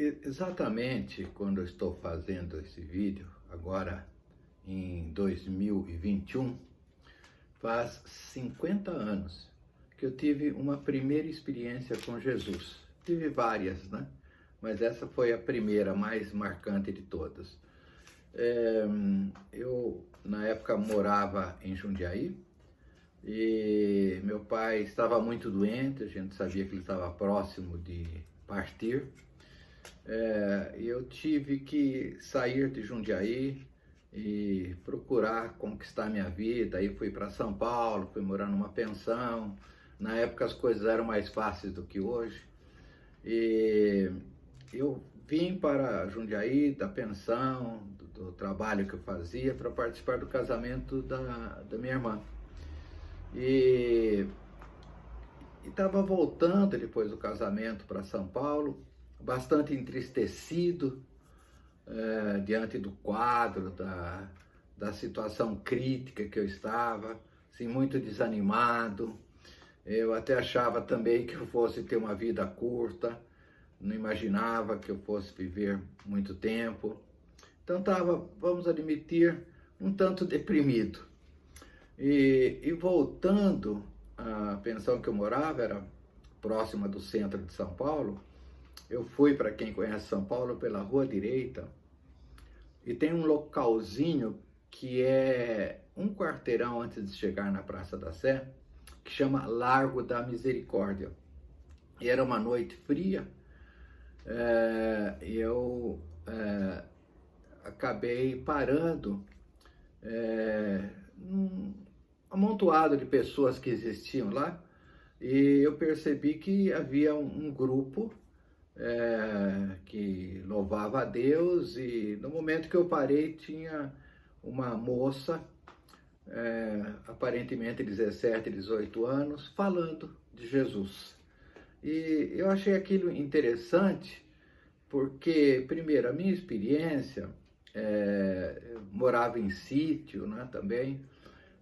Exatamente quando eu estou fazendo esse vídeo, agora em 2021, faz 50 anos que eu tive uma primeira experiência com Jesus. Tive várias, né? Mas essa foi a primeira, mais marcante de todas. Eu, na época, morava em Jundiaí e meu pai estava muito doente, a gente sabia que ele estava próximo de partir. E eu tive que sair de Jundiaí e procurar conquistar minha vida. Aí fui para São Paulo, fui morar numa pensão. Na época as coisas eram mais fáceis do que hoje. E eu vim para Jundiaí da pensão, do trabalho que eu fazia, para participar do casamento da minha irmã. E estava voltando depois do casamento para São Paulo, bastante entristecido diante do quadro, da situação crítica que eu estava, assim, muito desanimado. Eu até achava também que eu fosse ter uma vida curta, não imaginava que eu fosse viver muito tempo. Então estava, vamos admitir, um tanto deprimido. E voltando, a pensão que eu morava era próxima do centro de São Paulo. Eu fui, para quem conhece São Paulo, pela Rua Direita, e tem um localzinho que é um quarteirão antes de chegar na Praça da Sé, que chama Largo da Misericórdia. E era uma noite fria, e eu acabei parando num amontoado de pessoas que existiam lá, e eu percebi que havia um grupo que louvava a Deus, e no momento que eu parei tinha uma moça, aparentemente 17, 18 anos, falando de Jesus. E eu achei aquilo interessante porque, primeiro, a minha experiência, eu morava em sítio, né, também,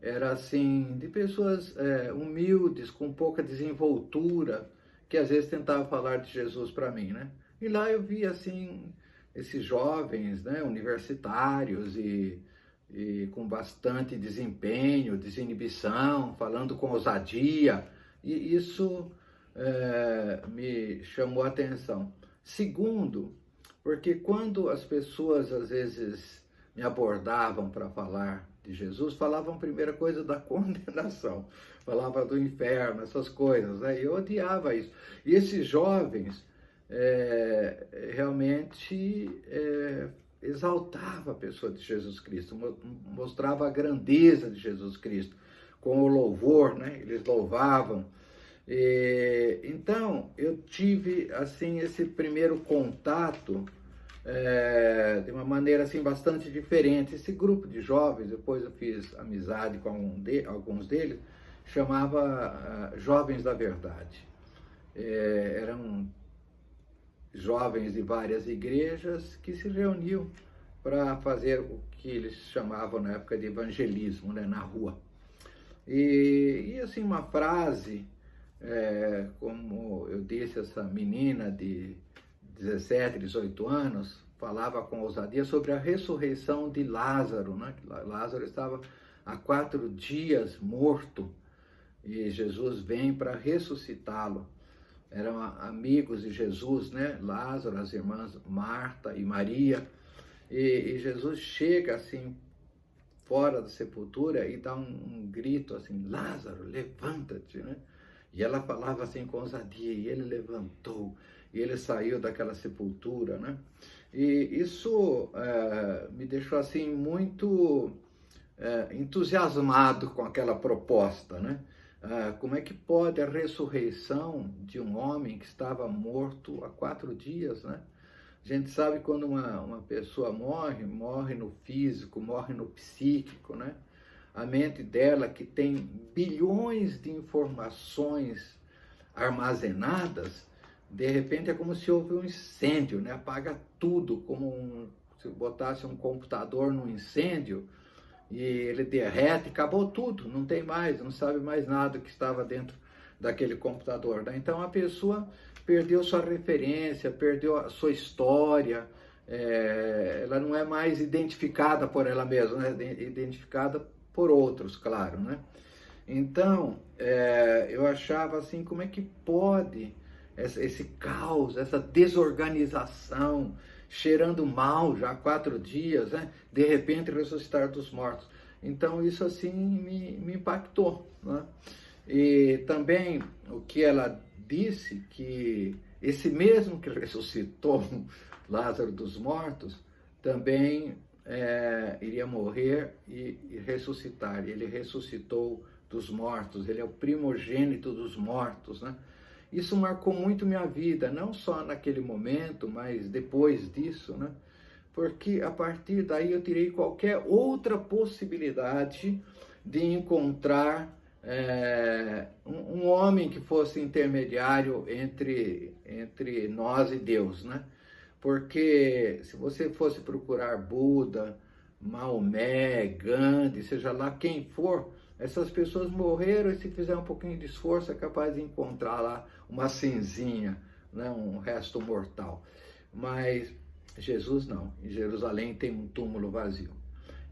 era assim, de pessoas humildes, com pouca desenvoltura, que às vezes tentavam falar de Jesus para mim, né? E lá eu vi, assim, esses jovens, né, universitários e com bastante desempenho, desinibição, falando com ousadia, e isso me chamou a atenção. Segundo, porque quando as pessoas às vezes me abordavam para falar de Jesus, falavam a primeira coisa da condenação, falava do inferno, essas coisas, né? Eu odiava isso. E esses jovens realmente exaltava a pessoa de Jesus Cristo, mostrava a grandeza de Jesus Cristo, com o louvor, né? Eles louvavam. Então, eu tive, assim, esse primeiro contato de uma maneira, assim, bastante diferente. Esse grupo de jovens, depois eu fiz amizade com alguns deles, chamava Jovens da Verdade. Eram jovens de várias igrejas que se reuniam para fazer o que eles chamavam na época de evangelismo, né, na rua. E assim, uma frase, como eu disse, essa menina de 17, 18 anos, falava com ousadia sobre a ressurreição de Lázaro, né? Lázaro estava há 4 dias morto e Jesus vem para ressuscitá-lo. Eram amigos de Jesus, né? Lázaro, as irmãs Marta e Maria, e Jesus chega assim fora da sepultura e dá um grito assim: Lázaro, levanta-te, né? E ela falava assim com ousadia, e ele levantou, e ele saiu daquela sepultura, né? E isso me deixou assim muito entusiasmado com aquela proposta, né? Como é que pode a ressurreição de um homem que estava morto há 4 dias, né? A gente sabe quando uma pessoa morre no físico, morre no psíquico, né? A mente dela, que tem bilhões de informações armazenadas, de repente é como se houve um incêndio, né? Apaga tudo, como se botasse um computador num incêndio, e ele derrete, acabou tudo, não tem mais, não sabe mais nada que estava dentro daquele computador, né? Então a pessoa perdeu sua referência, perdeu a sua história, ela não é mais identificada por ela mesma, né? Identificada por outros, claro, né? Então, eu achava assim, como é que pode esse caos, essa desorganização, cheirando mal já há 4 dias, né? De repente ressuscitar dos mortos. Então, isso assim me impactou, né? E também o que ela disse, que esse mesmo que ressuscitou Lázaro dos mortos, também iria morrer e ressuscitar. Ele ressuscitou dos mortos, ele é o primogênito dos mortos, né? Isso marcou muito minha vida, não só naquele momento, mas depois disso, né? Porque a partir daí eu tirei qualquer outra possibilidade de encontrar um homem que fosse intermediário entre nós e Deus, né? Porque se você fosse procurar Buda, Maomé, Gandhi, seja lá quem for, essas pessoas morreram e se fizer um pouquinho de esforço é capaz de encontrar lá uma cinzinha, né? Um resto mortal. Mas Jesus não. Em Jerusalém tem um túmulo vazio.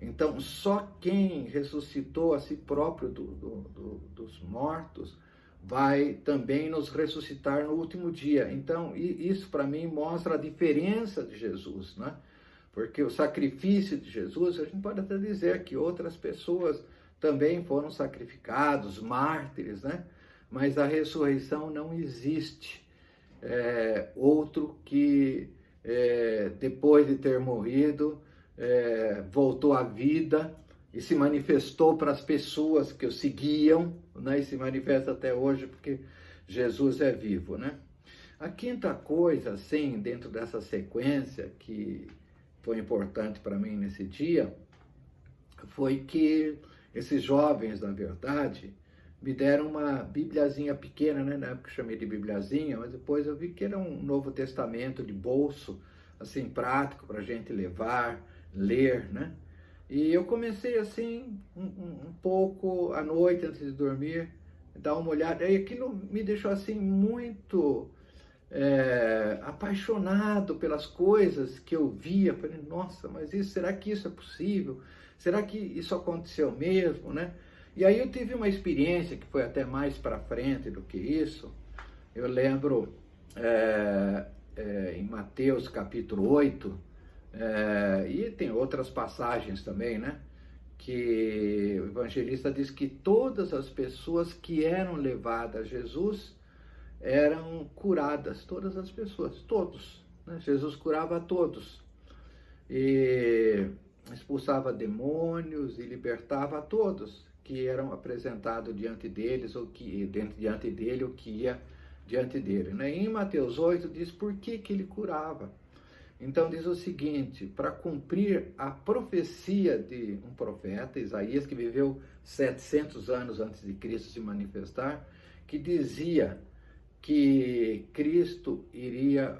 Então, só quem ressuscitou a si próprio dos mortos vai também nos ressuscitar no último dia. Então, isso para mim mostra a diferença de Jesus, né? Porque o sacrifício de Jesus, a gente pode até dizer que outras pessoas também foram sacrificados, mártires, né? Mas a ressurreição não existe. Outro que, depois de ter morrido, voltou à vida e se manifestou para as pessoas que o seguiam, né? E se manifesta até hoje porque Jesus é vivo, né? A quinta coisa, assim, dentro dessa sequência que foi importante para mim nesse dia, foi que esses jovens, na verdade, me deram uma bibliazinha pequena, né? Na época eu chamei de bibliazinha, mas depois eu vi que era um Novo Testamento de bolso, assim, prático para a gente levar, ler, né? E eu comecei assim, um pouco à noite, antes de dormir, dar uma olhada, e aquilo me deixou assim muito apaixonado pelas coisas que eu via. Falei, nossa, mas será que isso é possível? Será que isso aconteceu mesmo, né? E aí eu tive uma experiência que foi até mais para frente do que isso. Eu lembro em Mateus capítulo 8, e tem outras passagens também, né? Que o evangelista diz que todas as pessoas que eram levadas a Jesus eram curadas, todas as pessoas, todos, né? Jesus curava a todos e expulsava demônios e libertava a todos que eram apresentados diante deles ou que diante dele ou que ia diante dele, né? E em Mateus 8 diz por que ele curava. Então diz o seguinte: para cumprir a profecia de um profeta, Isaías, que viveu 700 anos antes de Cristo se manifestar, que dizia que Cristo iria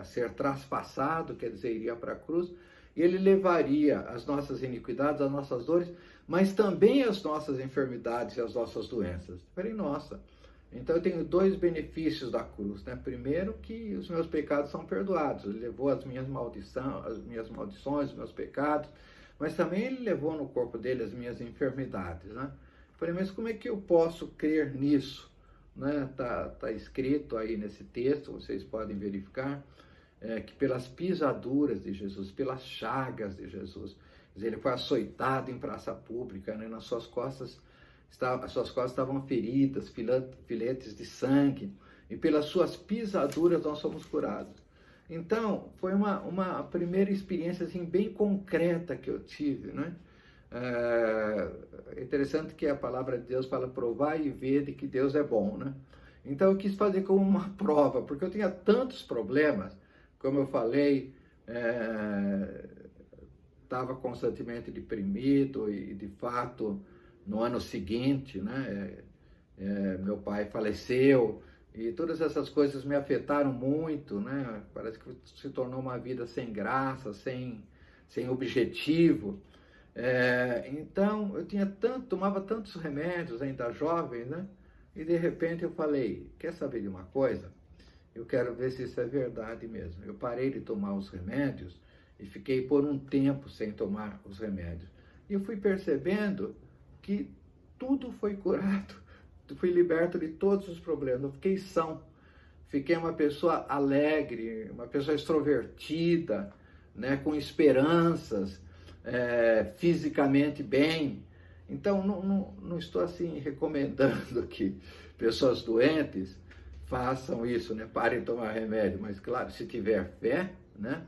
ser traspassado, quer dizer, iria para a cruz, e ele levaria as nossas iniquidades, as nossas dores, mas também as nossas enfermidades e as nossas doenças. Eu falei, nossa, então eu tenho 2 benefícios da cruz, né? Primeiro, que os meus pecados são perdoados, ele levou as minhas maldições, os meus pecados, mas também ele levou no corpo dele as minhas enfermidades, né? Eu falei, mas como é que eu posso crer nisso? Né? Tá escrito aí nesse texto, vocês podem verificar, que pelas pisaduras de Jesus, pelas chagas de Jesus, ele foi açoitado em praça pública, né? Nas suas costas as suas costas estavam feridas, filetes de sangue, e pelas suas pisaduras nós somos curados. Então, foi uma primeira experiência assim, bem concreta que eu tive, né? É interessante que a palavra de Deus fala, provai e vede que Deus é bom, né? Então eu quis fazer como uma prova, porque eu tinha tantos problemas, como eu falei, estava constantemente deprimido e, de fato, no ano seguinte, né, meu pai faleceu e todas essas coisas me afetaram muito, né? Parece que se tornou uma vida sem graça, sem objetivo. Então, eu tomava tantos remédios ainda jovem, né? E de repente eu falei, quer saber de uma coisa? eu quero ver se isso é verdade mesmo. Eu parei de tomar os remédios e fiquei por um tempo sem tomar os remédios. E eu fui percebendo que tudo foi curado, fui liberto de todos os problemas, eu fiquei são. Fiquei uma pessoa alegre, uma pessoa extrovertida, né, com esperanças, fisicamente bem. Então, não estou assim recomendando que pessoas doentes façam isso, né, parem de tomar remédio, mas claro, se tiver fé, né,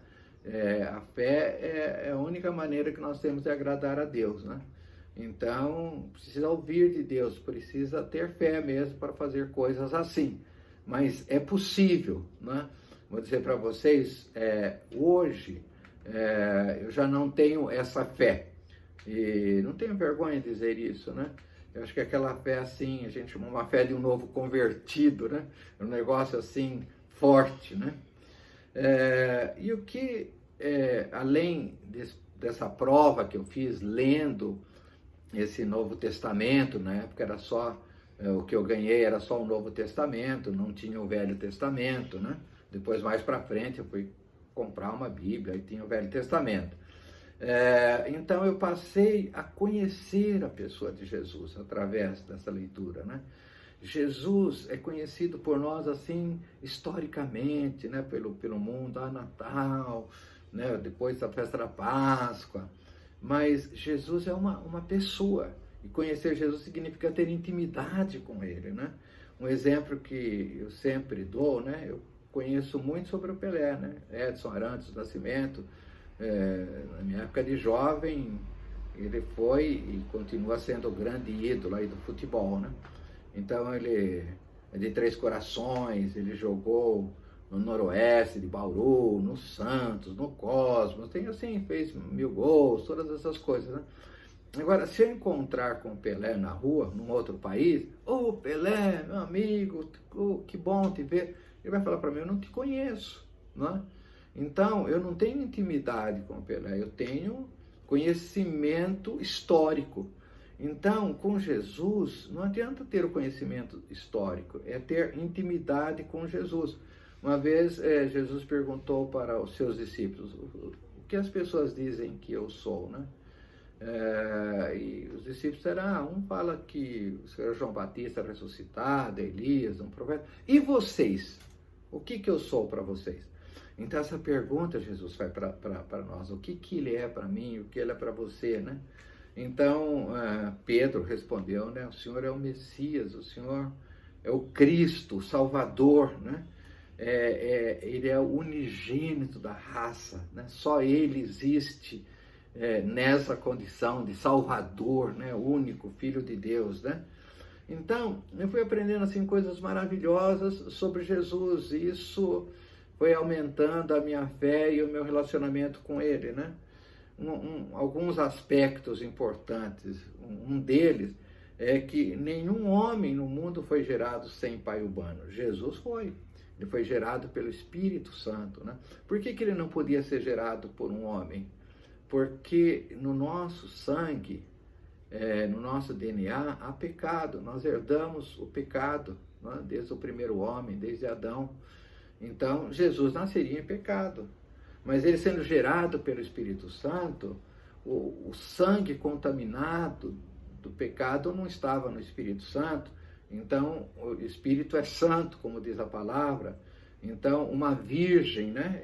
a fé é a única maneira que nós temos de agradar a Deus, né? Então, precisa ouvir de Deus, precisa ter fé mesmo para fazer coisas assim. Mas é possível, né? Vou dizer para vocês, hoje eu já não tenho essa fé. E não tenho vergonha de dizer isso, né? Eu acho que aquela fé assim, a gente chama uma fé de um novo convertido, né? É um negócio assim, forte, né? E o que, além dessa prova que eu fiz lendo esse Novo Testamento, na época era só, o que eu ganhei era só o Novo Testamento, não tinha o Velho Testamento, né? Depois, mais para frente, eu fui comprar uma Bíblia e tinha o Velho Testamento. Então, eu passei a conhecer a pessoa de Jesus através dessa leitura, né? Jesus é conhecido por nós, assim, historicamente, né? Pelo mundo, Natal, né? Depois da festa da Páscoa. Mas Jesus é uma pessoa, e conhecer Jesus significa ter intimidade com ele, né? Um exemplo que eu sempre dou, né? Eu conheço muito sobre o Pelé, né? Edson Arantes do Nascimento, na minha época de jovem, ele foi e continua sendo o grande ídolo aí do futebol, né? Então ele é de Três Corações, ele jogou no Noroeste de Bauru, no Santos, no Cosmos, tem assim, fez 1000 gols, todas essas coisas, né? Agora, se eu encontrar com o Pelé na rua, num outro país, ô Pelé, meu amigo, que bom te ver, ele vai falar para mim, eu não te conheço, não é? Então, eu não tenho intimidade com o Pelé, eu tenho conhecimento histórico. Então, com Jesus, não adianta ter o conhecimento histórico, é ter intimidade com Jesus. Uma vez, Jesus perguntou para os seus discípulos, o que as pessoas dizem que eu sou, né? E os discípulos disseram, um fala que o Senhor João Batista ressuscitado, Elias, um profeta. E vocês? O que eu sou para vocês? Então, essa pergunta Jesus faz para nós, o que ele é para mim, o que ele é para você, né? Então, Pedro respondeu, né? O Senhor é o Messias, o Senhor é o Cristo, o Salvador, né? Ele é o unigênito da raça, né? Só ele existe nessa condição de Salvador, né? Único Filho de Deus, né? Então, eu fui aprendendo assim coisas maravilhosas sobre Jesus, e isso foi aumentando a minha fé e o meu relacionamento com ele, né? Alguns aspectos importantes, um deles é que nenhum homem no mundo foi gerado sem pai humano. Jesus foi. Ele foi gerado pelo Espírito Santo, né? Por que ele não podia ser gerado por um homem? Porque no nosso sangue, no nosso DNA, há pecado. Nós herdamos o pecado, né? Desde o primeiro homem, desde Adão. Então, Jesus nasceria em pecado. Mas ele sendo gerado pelo Espírito Santo, o sangue contaminado do pecado não estava no Espírito Santo. Então, o Espírito é santo, como diz a palavra. Então, uma virgem, né?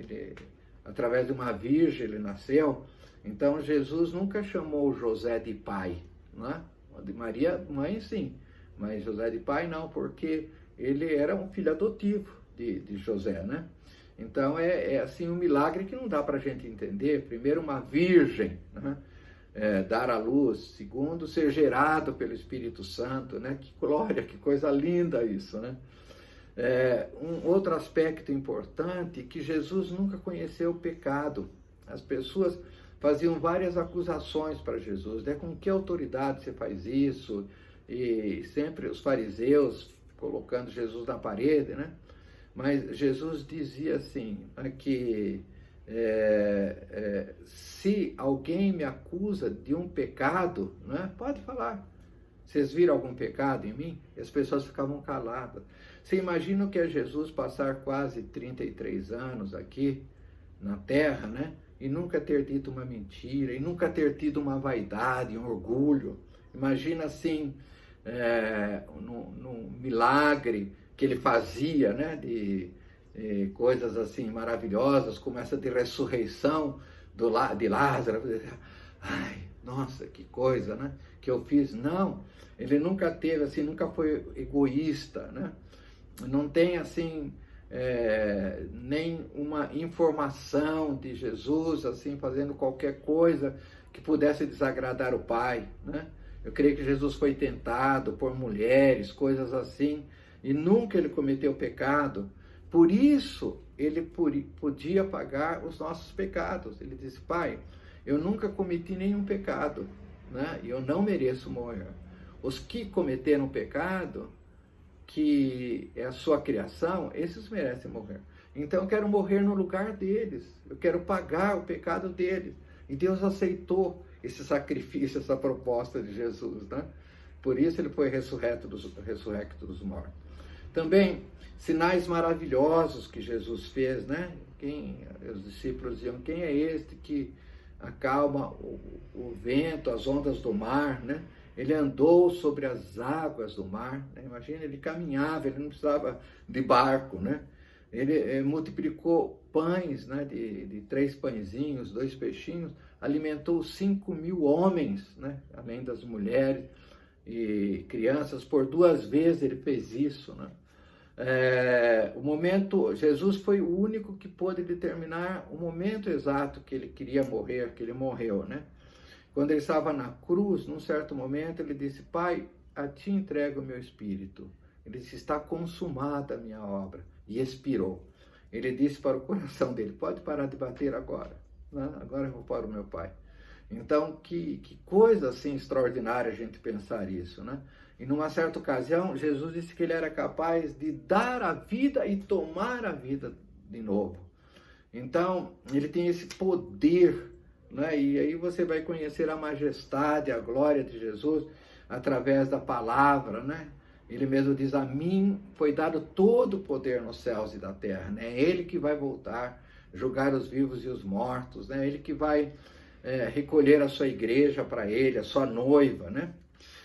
Através de uma virgem ele nasceu. Então, Jesus nunca chamou José de pai, né? De Maria, mãe, sim. Mas José de pai, não, porque ele era um filho adotivo de José, né? Então, assim um milagre que não dá para a gente entender. Primeiro, uma virgem, né? Dar à luz. Segundo, ser gerado pelo Espírito Santo, né? Que glória, que coisa linda isso, né? Um outro aspecto importante, que Jesus nunca conheceu o pecado. As pessoas faziam várias acusações para Jesus, né? Com que autoridade você faz isso? E sempre os fariseus colocando Jesus na parede, né? Mas Jesus dizia assim, que se alguém me acusa de um pecado, né, pode falar. Vocês viram algum pecado em mim? E as pessoas ficavam caladas. Você imagina o que é Jesus passar quase 33 anos aqui na Terra, né? E nunca ter dito uma mentira, e nunca ter tido uma vaidade, um orgulho. Imagina assim, num milagre que ele fazia, né? De coisas assim maravilhosas, como essa de ressurreição de Lázaro. Ai, nossa, que coisa, né? Que eu fiz. Não, ele nunca teve assim, nunca foi egoísta, né? Não tem assim nem uma informação de Jesus assim fazendo qualquer coisa que pudesse desagradar o Pai, né? Eu creio que Jesus foi tentado por mulheres, coisas assim, e nunca ele cometeu pecado. Por isso ele podia pagar os nossos pecados. Ele disse: Pai, eu nunca cometi nenhum pecado, né? E eu não mereço morrer. Os que cometeram pecado, que é a sua criação, esses merecem morrer. Então eu quero morrer no lugar deles, eu quero pagar o pecado deles. E Deus aceitou esse sacrifício, essa proposta de Jesus, né? Por isso ele foi ressurrecto dos mortos. Também sinais maravilhosos que Jesus fez, né? Os discípulos diziam: quem é este que acalma o vento, as ondas do mar, né? Ele andou sobre as águas do mar, né? Imagina, ele caminhava, ele não precisava de barco, né? Ele multiplicou pães, né? De 3 pãezinhos, 2 peixinhos, alimentou 5.000 homens, né? Além das mulheres e crianças. Por 2 vezes ele fez isso, né? Jesus foi o único que pôde determinar o momento exato que ele queria morrer, que ele morreu, né? Quando ele estava na cruz, num certo momento, ele disse: Pai, a ti entrego o meu espírito. Ele disse: está consumada a minha obra. E expirou. Ele disse para o coração dele: pode parar de bater agora, né? Agora eu vou para o meu Pai. Então, que coisa assim extraordinária a gente pensar isso, né? E numa certa ocasião, Jesus disse que ele era capaz de dar a vida e tomar a vida de novo. Então, ele tem esse poder, né? E aí você vai conhecer a majestade, a glória de Jesus através da palavra, né? Ele mesmo diz: a mim foi dado todo o poder nos céus e da terra, né? É ele que vai voltar, julgar os vivos e os mortos, né? Ele que vai recolher a sua igreja para ele, a sua noiva, né?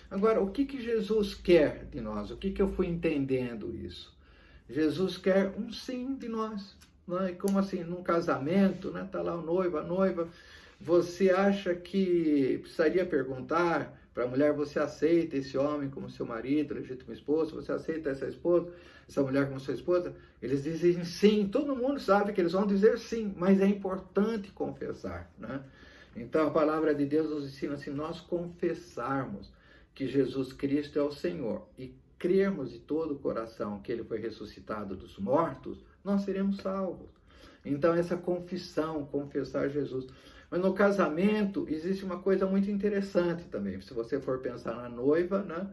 Agora, o que Jesus quer de nós? O que eu fui entendendo isso? Jesus quer um sim de nós, né? Como assim, num casamento, né? Tá lá o noivo, a noiva. Você acha que precisaria perguntar para a mulher: você aceita esse homem como seu marido, legítimo esposo? Você aceita essa mulher como sua esposa? Eles dizem sim, todo mundo sabe que eles vão dizer sim, mas é importante confessar, né? Então a palavra de Deus nos ensina assim: nós confessarmos que Jesus Cristo é o Senhor e crermos de todo o coração que ele foi ressuscitado dos mortos, nós seremos salvos. Então essa confissão, confessar Jesus. Mas no casamento existe uma coisa muito interessante também. Se você for pensar na noiva, né?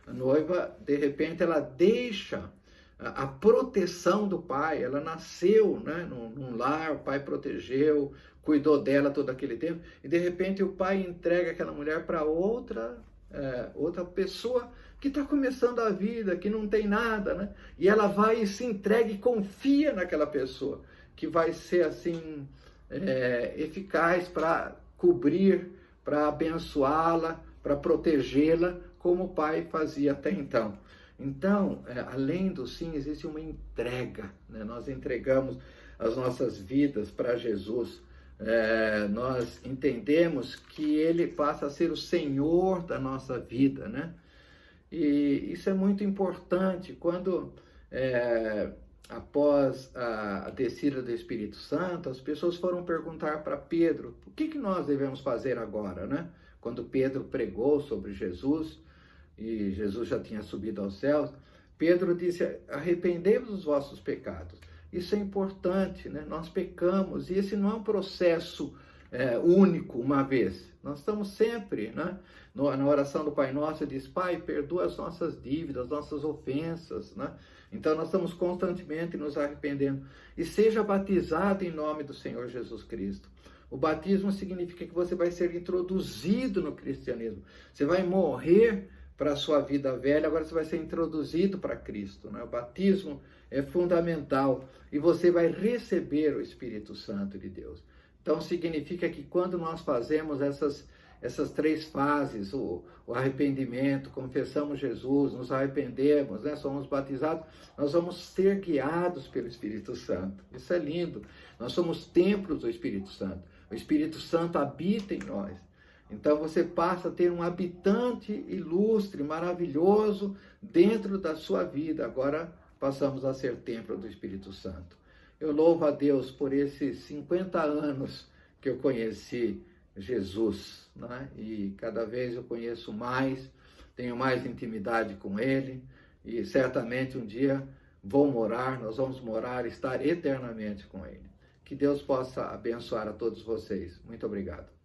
A noiva, de repente, ela deixa a proteção do pai. Ela nasceu, né? num lar, o pai protegeu, cuidou dela todo aquele tempo. E de repente o pai entrega aquela mulher para outra pessoa que está começando a vida, que não tem nada, né? E ela vai e se entrega e confia naquela pessoa, que vai ser assim eficaz para cobrir, para abençoá-la, para protegê-la, como o pai fazia até então. Então, além do sim, existe uma entrega, né? Nós entregamos as nossas vidas para Jesus. Nós entendemos que ele passa a ser o Senhor da nossa vida, né? E isso é muito importante quando após a descida do Espírito Santo, as pessoas foram perguntar para Pedro: o que nós devemos fazer agora, né? Quando Pedro pregou sobre Jesus, e Jesus já tinha subido aos céus, Pedro disse: arrependei-vos dos vossos pecados. Isso é importante, né? Nós pecamos, e esse não é um processo único, uma vez. Nós estamos sempre, né? Na oração do Pai Nosso, diz: Pai, perdoa as nossas dívidas, as nossas ofensas, né? Então nós estamos constantemente nos arrependendo. E seja batizado em nome do Senhor Jesus Cristo. O batismo significa que você vai ser introduzido no cristianismo. Você vai morrer para a sua vida velha, agora você vai ser introduzido para Cristo, né? O batismo é fundamental e você vai receber o Espírito Santo de Deus. Então significa que quando nós fazemos essas três fases, o arrependimento, confessamos Jesus, nos arrependemos, né? Somos batizados, nós vamos ser guiados pelo Espírito Santo. Isso é lindo. Nós somos templos do Espírito Santo. O Espírito Santo habita em nós. Então você passa a ter um habitante ilustre, maravilhoso dentro da sua vida. Agora passamos a ser templo do Espírito Santo. Eu louvo a Deus por esses 50 anos que eu conheci Jesus, né? E cada vez eu conheço mais, tenho mais intimidade com Ele e certamente um dia nós vamos morar, estar eternamente com Ele. Que Deus possa abençoar a todos vocês. Muito obrigado.